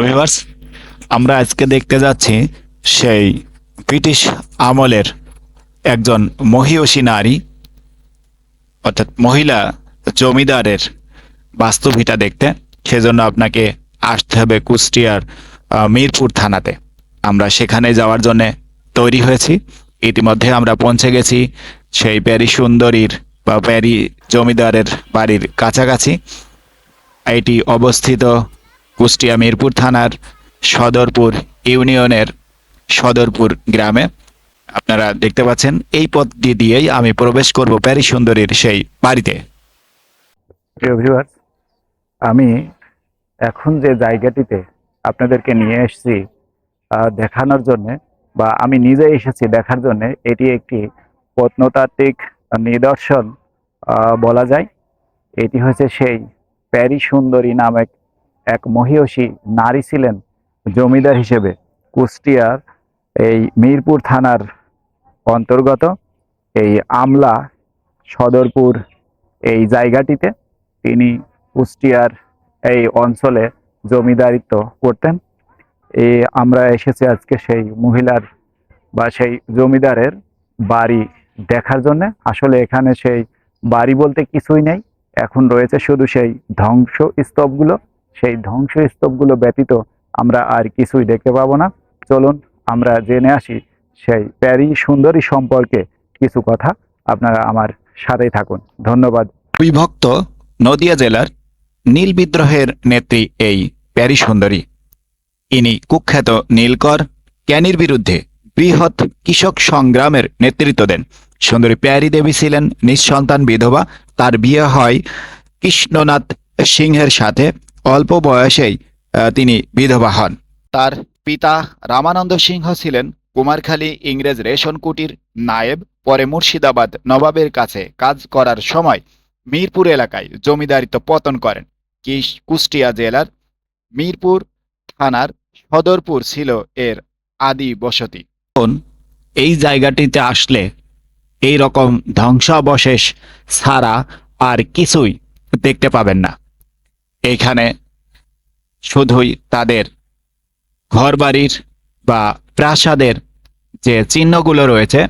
Viewers, আমরা আজকে দেখতে যাচ্ছি সেই ব্রিটিশ আমলের একজন মহিয়সী নারী অর্থাৎ মহিলা জমিদারের বাস্তুভিটা দেখতে। সেজন্য আপনাকে আসতে হবে কুষ্টিয়ার মিরপুর থানাতে। আমরা সেখানে যাওয়ার জন্য তৈরি হয়েছি। ইতিমধ্যে আমরা পৌঁছে গেছি সেই প্যারি সুন্দরীর বা প্যারি জমিদারের বাড়ির কাছাকাছি। এটি অবস্থিত কুষ্টিয়া মিরপুর থানার সদরপুর ইউনিয়নের সদরপুর গ্রামে। আপনারা দেখতে পাচ্ছেন এই পথটি দিয়েই আমি প্রবেশ করব প্যারি সুন্দরীর সেই বাড়িতে। প্রিয় ভিউয়ার্স, আমি এখন যে জায়গাটিতে আপনাদেরকে নিয়ে এসেছি দেখানোর জন্য, বা আমি নিজে এসেছি দেখার জন্য, এটি একটি প্রত্নতাত্ত্বিক নিদর্শন বলা যায়। এটি হচ্ছে সেই প্যারি সুন্দরী নামক এক মহিয়সী নারী ছিলেন জমিদার হিসেবে কুষ্টিয়ার এই মিরপুর থানার অন্তর্গত এই আমলা সদরপুর এই জায়গাটিতে তিনি কুষ্টিয়ার এই অঞ্চলে জমিদারিত্ব করতেন। আমরা এসেছি আজকে সেই মহিলার বা সেই জমিদারের বাড়ি দেখার জন্য। আসলে এখানে সেই বাড়ি বলতে কিছুই নেই, এখন রয়েছে শুধু সেই ধ্বংসস্তূপগুলো। সেই ধ্বংসস্তূপগুলো ব্যতীত আমরা আর কিছুই দেখতে পাবো না। চলুন আমরা জেনে আসি সেই প্যারি সুন্দরী সম্পর্কে কিছু কথা। আপনারা আমার সাথেই থাকুন। ধন্যবাদ। বিভক্ত নদিয়া জেলার নীল বিদ্রোহের নেত্রী এই প্যারি সুন্দরী। ইনি কুখ্যাত নীলকর ক্যানির বিরুদ্ধে বৃহৎ কৃষক সংগ্রামের নেতৃত্ব দেন। সুন্দরী প্যারি দেবী ছিলেন নিঃসন্তান বিধবা। তার বিয়ে হয় কৃষ্ণনাথ সিংহের সাথে। অল্প বয়সেই তিনি বিধবা হন। তার পিতা রামানন্দ সিংহ ছিলেন কুমারখালী ইংরেজ রেশন কুটির নায়েব। পরে মুর্শিদাবাদ নবাবের কাছে কাজ করার সময় মিরপুর এলাকায় জমিদারিত্ব পতন করেন। কুষ্টিয়া জেলার মিরপুর থানার সদরপুর ছিল এর আদি বসতি। এই জায়গাটিতে আসলে এই রকম ধ্বংসাবশেষ ছাড়া আর কিছুই দেখতে পাবেন না। এখানে শুধুই তাদের ঘরবাড়ির বা প্রাসাদের যে চিহ্নগুলো রয়েছে,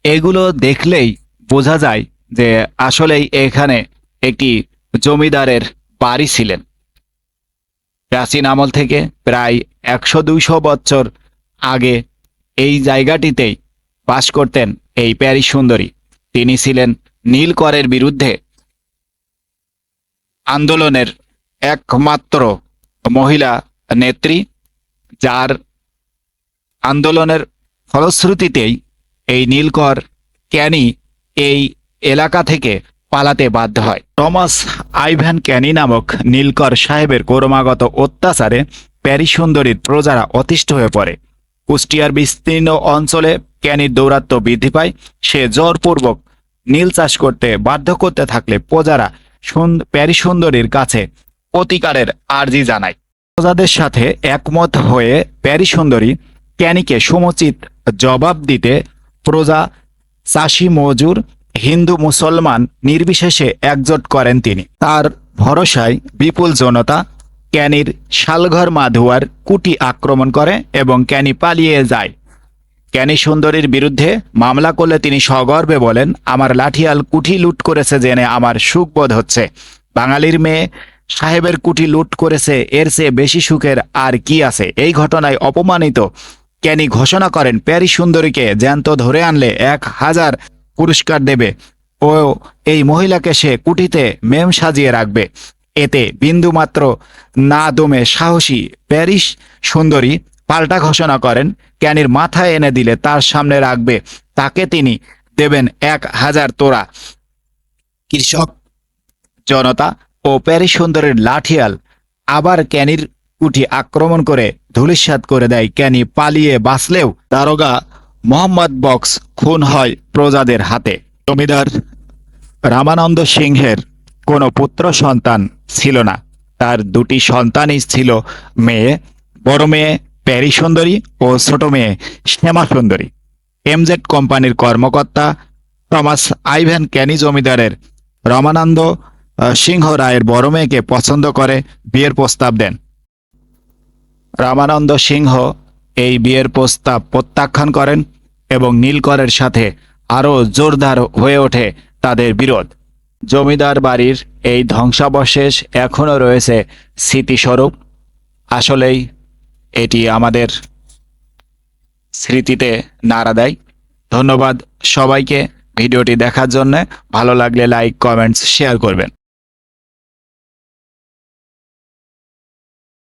এগুলো দেখলেই বোঝা যায় যে আসলেই এখানে একটি জমিদারের বাড়ি ছিলেন। প্রাচীন আমল থেকে প্রায় 100-200 বছর আগে এই জায়গাটিতেই বাস করতেন এই প্যারি সুন্দরী। তিনি ছিলেন নীলকরের বিরুদ্ধে আন্দোলনের একমাত্র মহিলা নেত্রী, যার আন্দোলনের ফলশ্রুতিতেই এই নীলকর ক্যানি এই এলাকা থেকে পালাতে বাধ্য হয়। টমাস আইভ্যান ক্যানি নামক নীলকর সাহেবের ক্রমাগত অত্যাচারে প্যারি সুন্দরীর প্রজারা অতিষ্ঠ হয়ে পড়ে। কুষ্টিয়ার বিস্তীর্ণ অঞ্চলে ক্যানির দৌরাত্ম্য বৃদ্ধি পায়। সে জোরপূর্বক নীল চাষ করতে বাধ্য করতে থাকলে প্রজারা প্যারি সুন্দরীর কাছে প্রতিকারের আর্জি জানায়। প্রজাদের সাথে একমত হয়ে প্যারি সুন্দরী ক্যানিকে সমুচিত জবাব দিতে প্রজা, চাষি, মজুর, হিন্দু, মুসলমান নির্বিশেষে একজোট করেন তিনি। তার ভরসায় বিপুল জনতা ক্যানির শালঘর মাধুয়ার কুটি আক্রমণ করে এবং ক্যানি পালিয়ে যায়। ক্যানি সুন্দরীর বিরুদ্ধে মামলা করলে তিনি সগর্বে বলেন, আমার লাঠিয়াল কুঠি লুট করেছে জেনে আমার সুখবোধ হচ্ছে। বাঙালির মেয়ে সাহেবের কুঠি লুট করেছে, এর চেয়ে বেশি সুখের আর কি আছে। এই ঘটনায় অপমানিত ক্যানি ঘোষণা করেন প্যারি সুন্দরীকে জ্যান্ত ধরে আনলে 1000 পুরস্কার দেবে ও এই মহিলাকে সে কুঠিতে মেম সাজিয়ে রাখবে। এতে বিন্দুমাত্র না দমে সাহসী প্যারি সুন্দরী পাল্টা ঘোষণা করেন, ক্যানির মাথায় এনে দিলে তার সামনে রাখবে, তাকে তিনি দেবেন 1000 তোড়া। কৃষক জনতা ও প্যারি সুন্দরীর লাঠিয়াল আবার ক্যানির কুঠি আক্রমণ করে ধূলিসাৎ করে দেয়। ক্যানি পালিয়ে বাঁচলেও দারোগা মোহাম্মদ বক্স খুন হয় প্রজাদের হাতে। জমিদার রামানন্দ সিংহের কোনো পুত্র সন্তান ছিল না। তার 2টি সন্তানই ছিল মেয়ে, বড় মেয়ে প্যারি সুন্দরী ও ছোট মেয়ে শ্যামা সুন্দরী। এমজেড কোম্পানির কর্মকর্তা টমাস আইভ্যান ক্যানি জমিদারের রামানন্দ সিংহ রায়ের বড় মেয়েকে পছন্দ করে বিয়ের প্রস্তাব দেন। রামানন্দ সিংহ এই বিয়ের প্রস্তাব প্রত্যাখ্যান করেন এবং নীলকরের সাথে আরও জোরদার হয়ে ওঠে তাদের বিরোধ। জমিদার বাড়ির এই ধ্বংসাবশেষ এখনও রয়েছে স্মৃতিস্বরূপ। আসলেই এটি আমাদের স্মৃতিতে নাড়া দেয়। ধন্যবাদ সবাইকে ভিডিওটি দেখার জন্য। ভালো লাগলে লাইক, কমেন্টস, শেয়ার করবেন।